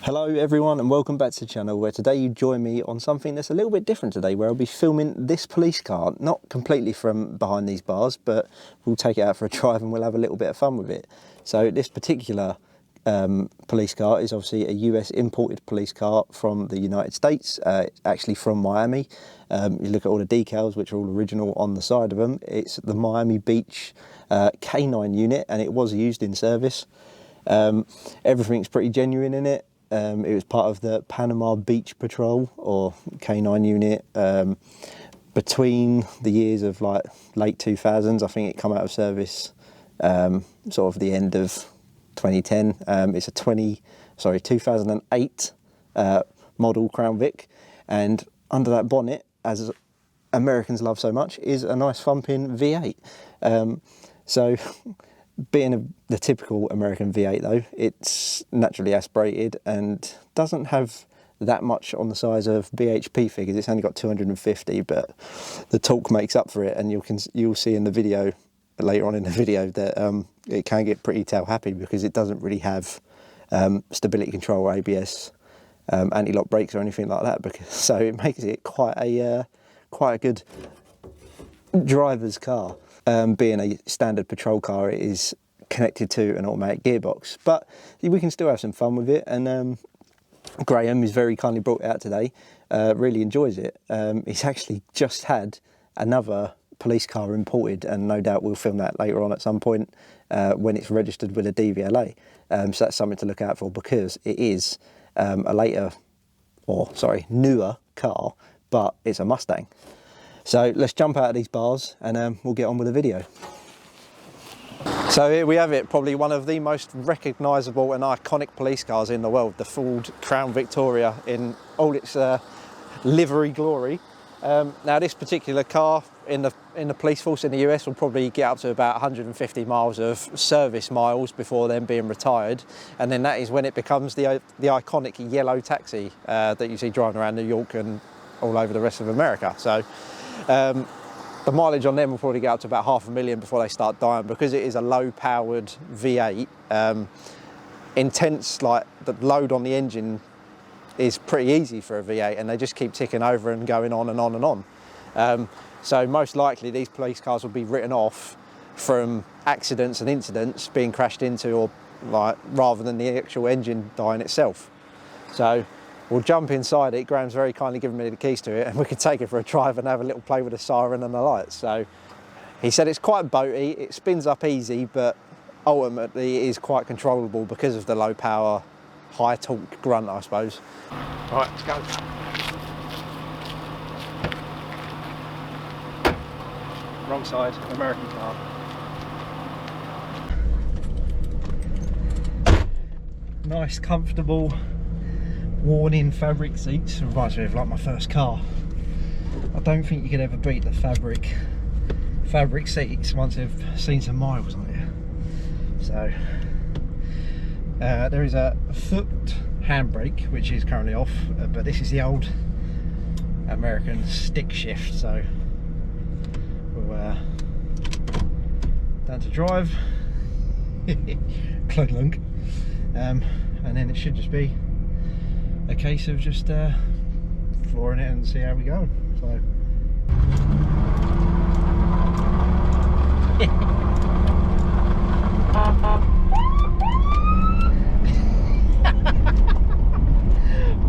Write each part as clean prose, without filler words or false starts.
Hello everyone and welcome back to the channel, where today you join me on something that's a little bit different today, where I'll be filming this police car, not completely from behind these bars, but we'll take it out for a drive and we'll have a little bit of fun with it. So this particular police car is obviously a US imported police car from the United States, actually from Miami. You look at all the decals, which are all original on the side of them. It's the Miami Beach K9 unit, and it was used in service. Everything's pretty genuine in it. It was part of the Panama Beach Patrol, or K9 unit, between the years of like late 2000s. I think it come out of service sort of the end of 2010. It's a 2008 model Crown Vic, and under that bonnet, as Americans love so much, is a nice thumping V8. So being the typical American V8 though, it's naturally aspirated and doesn't have that much on the size of BHP figures. It's only got 250, but the torque makes up for it, and you'll see in the video later on in the video that it can get pretty tail happy because it doesn't really have stability control, ABS, anti-lock brakes or anything like that, so it makes it quite a good driver's car. Being a standard patrol car, it is connected to an automatic gearbox, but we can still have some fun with it. And Graham, who's very kindly brought it out today, really enjoys it. He's actually just had another police car imported, and no doubt we'll film that later on at some point when it's registered with a DVLA. So that's something to look out for, because it is newer car, but it's a Mustang. So let's jump out of these bars and we'll get on with the video. So here we have it, probably one of the most recognisable and iconic police cars in the world, the Ford Crown Victoria in all its livery glory. Now this particular car in the police force in the US will probably get up to about 150 miles of service miles before then being retired, and then that is when it becomes the iconic yellow taxi that you see driving around New York and all over the rest of America. So the mileage on them will probably get up to about 500,000 before they start dying, because it is a low-powered V8. Intense, like the load on the engine is pretty easy for a V8, and they just keep ticking over and going on and on and on. So most likely these police cars will be written off from accidents and incidents being crashed into, or rather than the actual engine dying itself. So we'll jump inside it. Graham's very kindly given me the keys to it, and we can take it for a drive and have a little play with the siren and the lights. So he said it's quite boaty, it spins up easy, but ultimately it is quite controllable because of the low power, high torque grunt, I suppose. All right, let's go. Wrong side, American car. Nice, comfortable, worn-in fabric seats. Reminds me of like my first car. I don't think you could ever beat the fabric seats once they've seen some miles on it. So there is a foot handbrake which is currently off, but this is the old American stick shift. So we'll down to drive, clunk lunk, and then it should just be a case of just flooring it and see how we go. So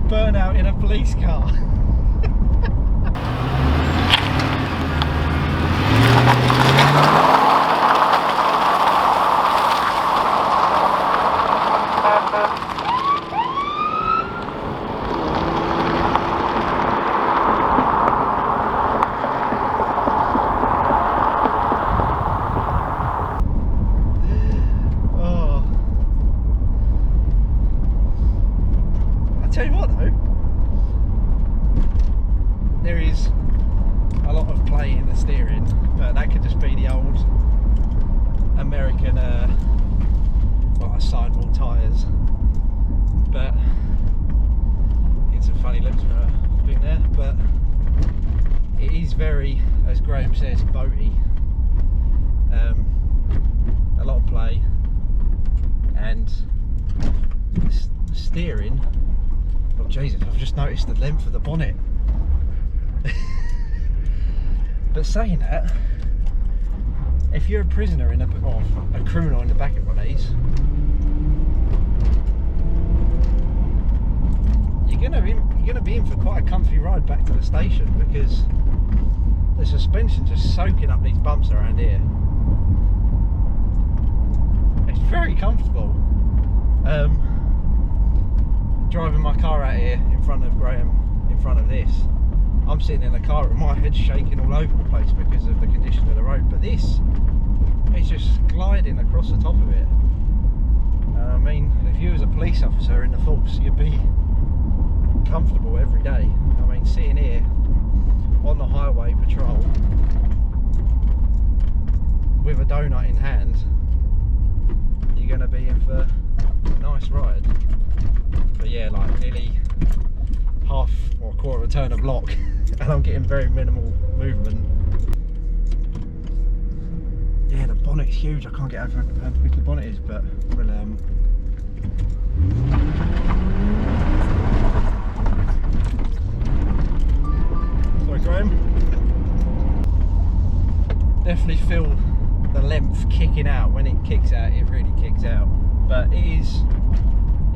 burnout in a police car. Tell you what though, there is a lot of play in the steering, but that could just be the old American sidewall tyres, but it's some funny looks for a thing there. But it is very, as Graham says, boaty. A lot of play, and steering. Oh Jesus, I've just noticed the length of the bonnet. But saying that, if you're a prisoner in or a criminal in the back of one of these, you're gonna be in for quite a comfy ride back to the station, because the suspension's just soaking up these bumps around here. It's very comfortable. Driving my car out here in front of Graham, in front of this, I'm sitting in the car and my head's shaking all over the place because of the condition of the road, but this is just gliding across the top of it. I mean, if you was a police officer in the force, you'd be comfortable every day. I mean, sitting here on the highway patrol with a donut in hand, you're going to be in for a nice ride. But yeah, like nearly half or a quarter of a turn of lock and I'm getting very minimal movement. Yeah, the bonnet's huge. I can't get over how big the bonnet is, but we'll sorry, Graham. Definitely feel the length kicking out. When it kicks out, it really kicks out, but it is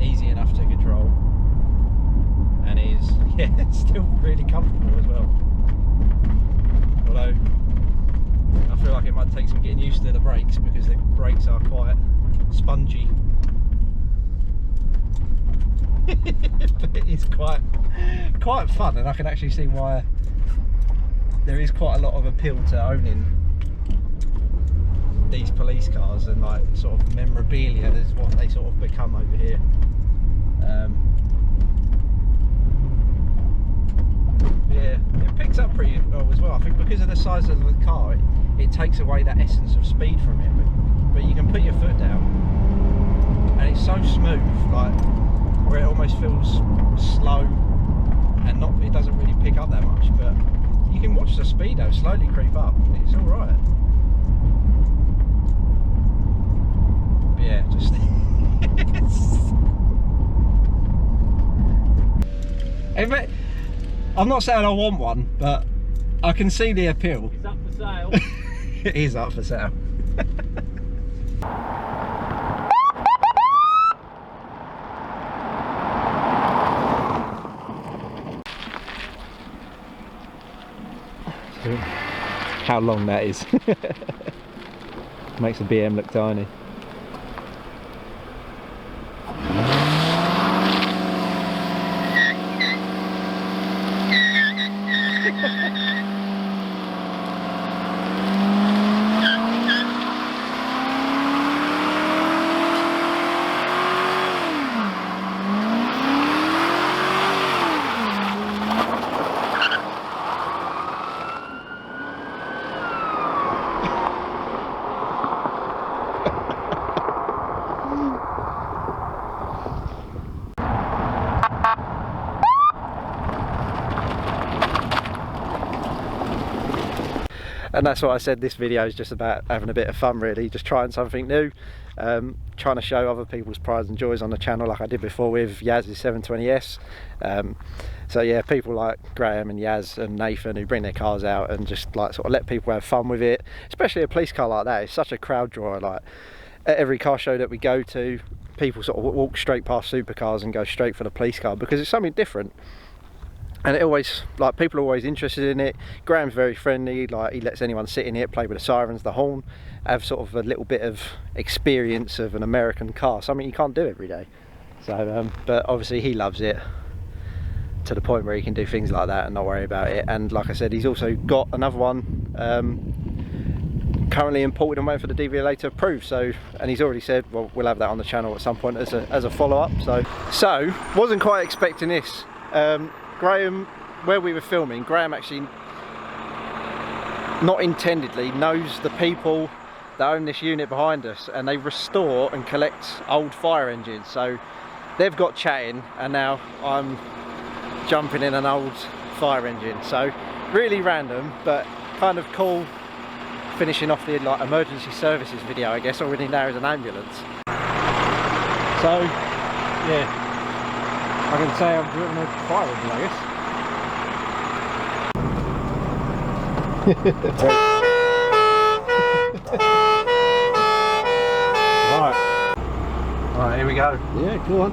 easy enough to control, and it is, yeah, it's still really comfortable as well. Although I feel like it might take some getting used to the brakes, because the brakes are quite spongy. But it is quite fun, and I can actually see why there is quite a lot of appeal to owning these police cars, and like sort of memorabilia is what they sort of become over here. Yeah, it picks up pretty well as well. I think because of the size of the car, it takes away that essence of speed from it, but you can put your foot down and it's so smooth, like where it almost feels slow, and it doesn't really pick up that much, but you can watch the speedo slowly creep up and it's alright. Yeah, just I'm not saying I want one, but I can see the appeal. It's up for sale. It is up for sale. How long that is. Makes the BM look tiny. And that's what I said, this video is just about having a bit of fun really, just trying something new, trying to show other people's prides and joys on the channel like I did before with Yaz's 720S. So yeah, people like Graham and Yaz and Nathan who bring their cars out and just like sort of let people have fun with it, especially a police car like that. It's such a crowd drawer. Like at every car show that we go to, people sort of walk straight past supercars and go straight for the police car because it's something different. And it always, like, people are always interested in it. Graham's very friendly, like he lets anyone sit in it, play with the sirens, the horn, have sort of a little bit of experience of an American car, something you can't do every day. So, but obviously he loves it to the point where he can do things like that and not worry about it. And like I said, he's also got another one currently imported and waiting for the DVLA to approve. So, and he's already said, well, we'll have that on the channel at some point as a follow-up. So wasn't quite expecting this. Graham, where we were filming, Graham actually, not intendedly, knows the people that own this unit behind us, and they restore and collect old fire engines. So they've got chatting and now I'm jumping in an old fire engine. So really random, but kind of cool, finishing off the like emergency services video, I guess. All we need now is an ambulance. So yeah, I can say I've driven a fire engine, I guess. Alright, here we go. Yeah, go on.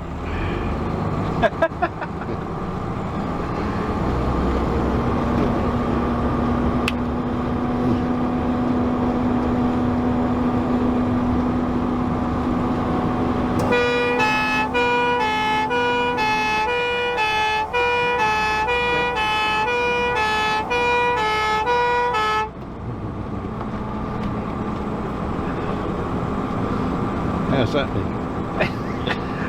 How's that thing?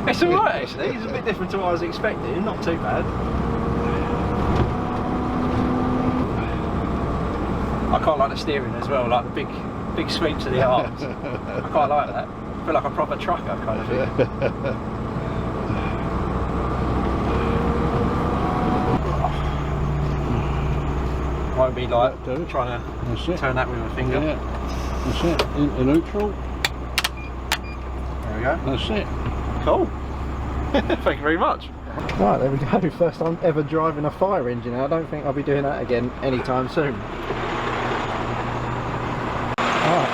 It's alright actually, it's a bit different to what I was expecting, not too bad. I quite like the steering as well, like the big sweeps of the arms. I quite like that. I feel like a proper trucker kind of thing. Won't be like trying to turn that with a finger. Yeah. That's it, into neutral. There we go. That's it. Cool. Thank you very much. Right, there we go. First time ever driving a fire engine. I don't think I'll be doing that again anytime soon. Alright.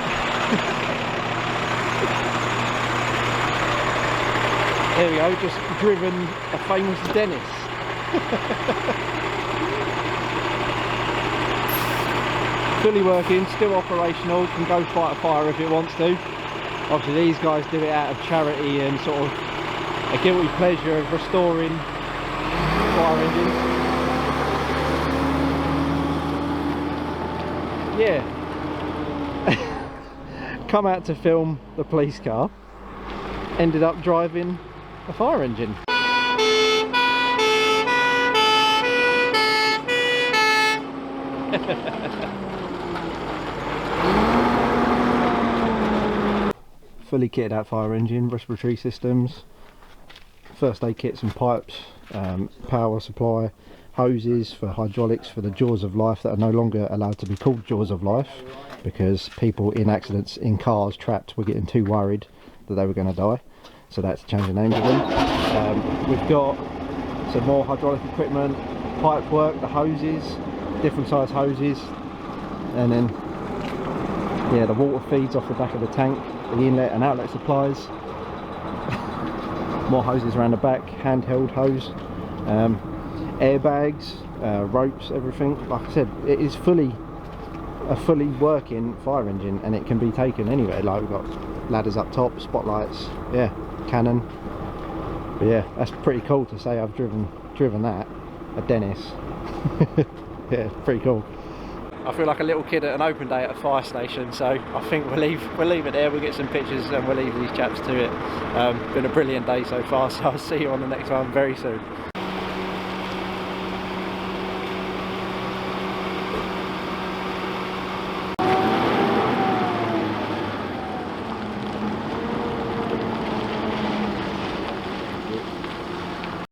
There we go, just driven a famous Dennis. Fully working, still operational, can go fight a fire if it wants to. Obviously these guys do it out of charity and sort of a guilty pleasure of restoring fire engines. Yeah. Come out to film the police car, ended up driving a fire engine. Fully kitted out fire engine, respiratory systems, first aid kits and pipes, power supply, hoses for hydraulics for the jaws of life that are no longer allowed to be called jaws of life because people in accidents in cars trapped were getting too worried that they were going to die, so that's change the names of them. We've got some more hydraulic equipment, pipe work, the hoses, different size hoses, and then yeah, the water feeds off the back of the tank, the inlet and outlet supplies. More hoses around the back, handheld hose, airbags, ropes, everything. Like I said, it is a fully working fire engine, and it can be taken anywhere. Like we've got ladders up top, spotlights, yeah, cannon. But yeah, that's pretty cool to say I've driven that, a Dennis. Yeah, pretty cool. I feel like a little kid at an open day at a fire station, so I think we'll leave it there. We'll get some pictures and we'll leave these chaps to it. Been a brilliant day so far, so I'll see you on the next one very soon.